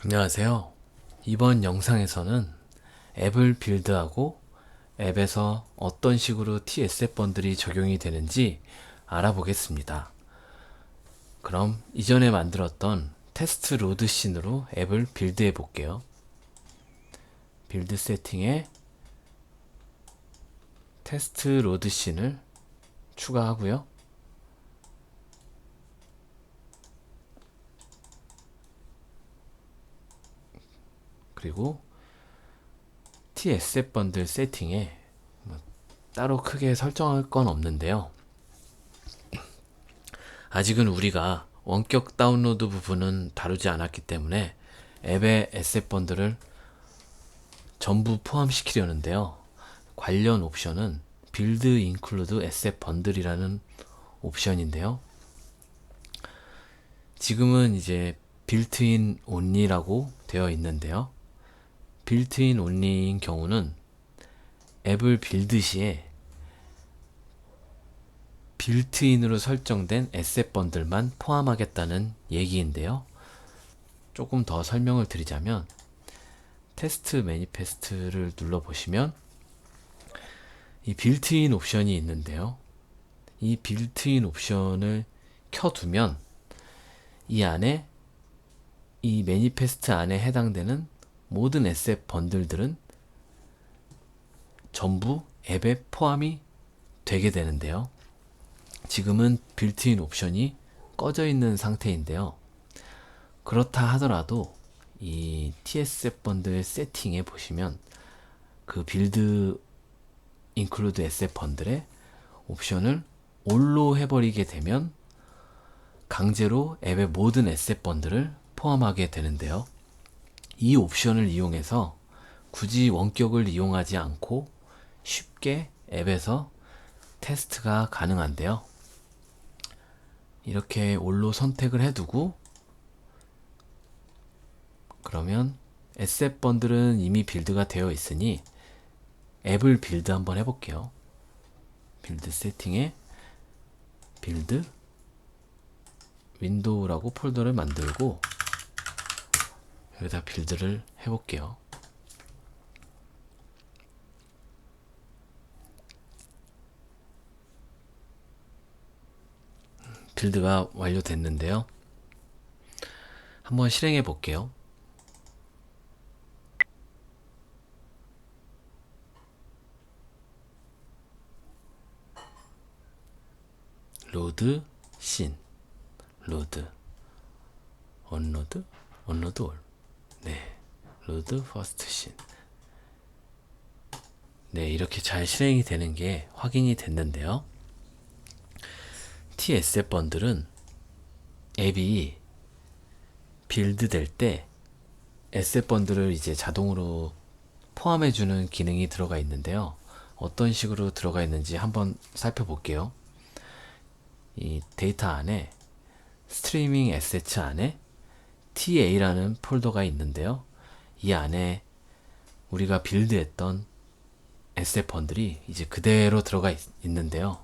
안녕하세요. 이번 영상에서는 앱을 빌드하고 앱에서 어떤 식으로 TSF 번들이 적용이 되는지 알아보겠습니다. 그럼 이전에 만들었던 테스트 로드 씬으로 앱을 빌드해 볼게요. 빌드 세팅에 테스트 로드 씬을 추가하고요. 그리고 TSF 번들 세팅에 따로 크게 설정할 건 없는데요. 아직은 우리가 원격 다운로드 부분은 다루지 않았기 때문에 앱의 에셋 번들을 전부 포함시키려는데요. 관련 옵션은 Build Include Asset Bundle이라는 옵션인데요. 지금은 이제 Built-in Only라고 되어 있는데요. Built-in Only인 경우는 앱을 빌드 시에 빌트인으로 설정된 에셋 번들만 포함하겠다는 얘기인데요. 조금 더 설명을 드리자면 테스트 매니페스트를 눌러보시면 이 빌트인 옵션이 있는데요. 이 빌트인 옵션을 켜두면 이 안에 이 매니페스트 안에 해당되는 모든 에셋 번들들은 전부 앱에 포함이 되게 되는데요. 지금은 빌트인 옵션이 꺼져 있는 상태인데요. 그렇다 하더라도 이 TSF 번들 세팅에 보시면 그 빌드 인클루드 에셋 번들의 옵션을 올로 해버리게 되면 강제로 앱의 모든 에셋 번들을 포함하게 되는데요. 이 옵션을 이용해서 굳이 원격을 이용하지 않고 쉽게 앱에서 테스트가 가능한데요. 이렇게 올로 선택을 해두고 그러면 에셋 번들은 이미 빌드가 되어 있으니 앱을 빌드 한번 해볼게요. 빌드 세팅에 빌드 윈도우라고 폴더를 만들고 여기다 빌드를 해볼게요. 빌드가 완료됐는데요. 한번 실행해 볼게요. 로드 씬 로드 언로드 언로드 올 네, 로드 퍼스트 씬 네, 이렇게 잘 실행이 되는 게 확인이 됐는데요. TSF 번들은 앱이 빌드 될 때 에셋 번들을 이제 자동으로 포함해주는 기능이 들어가 있는데요. 어떤 식으로 들어가 있는지 한번 살펴볼게요. 이 데이터 안에 스트리밍 에셋츠 안에 TA라는 폴더가 있는데요. 이 안에 우리가 빌드했던 에셋 번들이 이제 그대로 들어가 있는데요.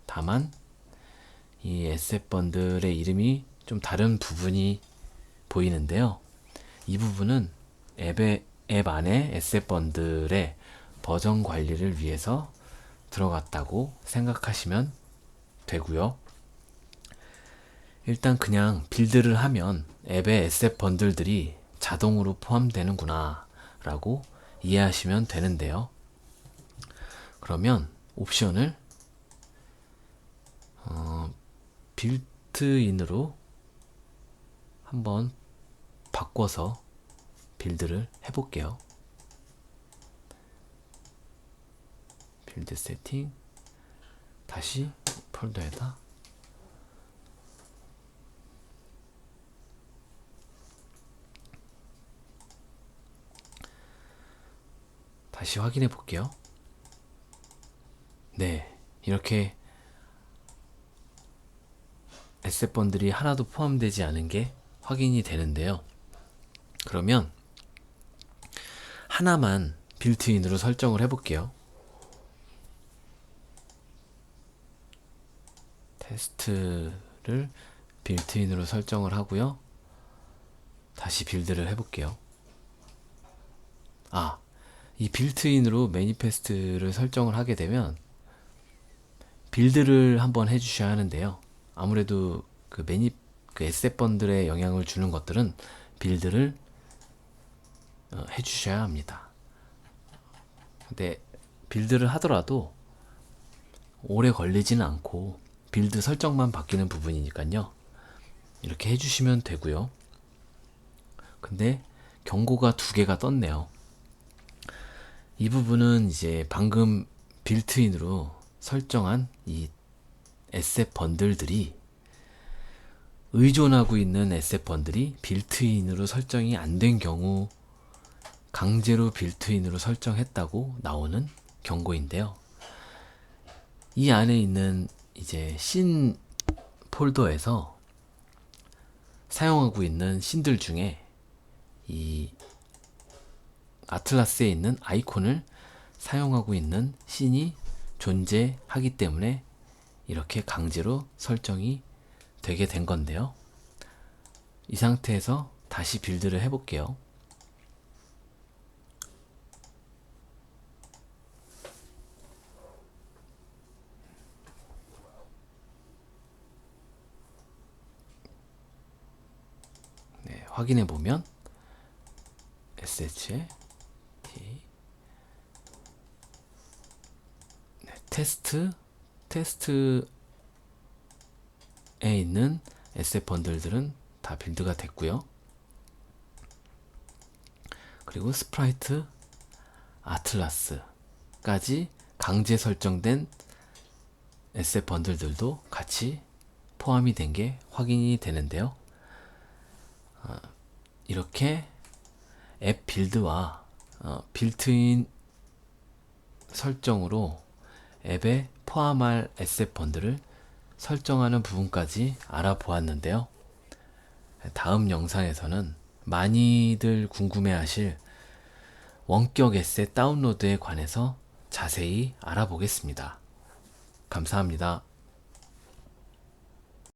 다만 이 에셋 번들의 이름이 좀 다른 부분이 보이는데요. 이 부분은 앱 안에 에셋 번들의 버전 관리를 위해서 들어갔다고 생각하시면 되고요. 일단 그냥 빌드를 하면 앱의 에셋 번들들이 자동으로 포함되는구나 라고 이해하시면 되는데요. 그러면 옵션을 빌트인으로 한번 바꿔서 빌드를 해볼게요. 빌드 세팅 다시 폴더에다 다시 확인해 볼게요. 네, 이렇게 에셋 번들이 하나도 포함되지 않은 게 확인이 되는데요. 그러면 하나만 빌트인으로 설정을 해볼게요. 테스트를 빌트인으로 설정을 하고요. 다시 빌드를 해볼게요. 이 빌트인으로 매니페스트를 설정을 하게 되면 빌드를 한번 해주셔야 하는데요. 아무래도 그 에셋 번들에 영향을 주는 것들은 빌드를 해주셔야 합니다. 근데 빌드를 하더라도 오래 걸리지는 않고 빌드 설정만 바뀌는 부분이니까요. 이렇게 해주시면 되고요. 근데 경고가 2개가 떴네요. 이 부분은 이제 방금 빌트인으로 설정한 이 에셋 번들들이 의존하고 있는 에셋 번들이 빌트인으로 설정이 안 된 경우 강제로 빌트인으로 설정했다고 나오는 경고인데요. 이 안에 있는 이제 씬 폴더에서 사용하고 있는 씬들 중에 이 아틀라스에 있는 아이콘을 사용하고 있는 씬이 존재하기 때문에 이렇게 강제로 설정이 되게 된 건데요. 이 상태에서 다시 빌드를 해볼게요. 네, 확인해 보면 SH에 테스트에 있는 에셋 번들들은 다 빌드가 됐고요. 그리고 스프라이트 아틀라스까지 강제 설정된 에셋 번들들도 같이 포함이 된 게 확인이 되는데요. 이렇게 앱 빌드와 빌트인 설정으로 앱에 포함할 에셋 번들을 설정하는 부분까지 알아보았는데요. 다음 영상에서는 많이들 궁금해하실 원격 에셋 다운로드에 관해서 자세히 알아보겠습니다. 감사합니다.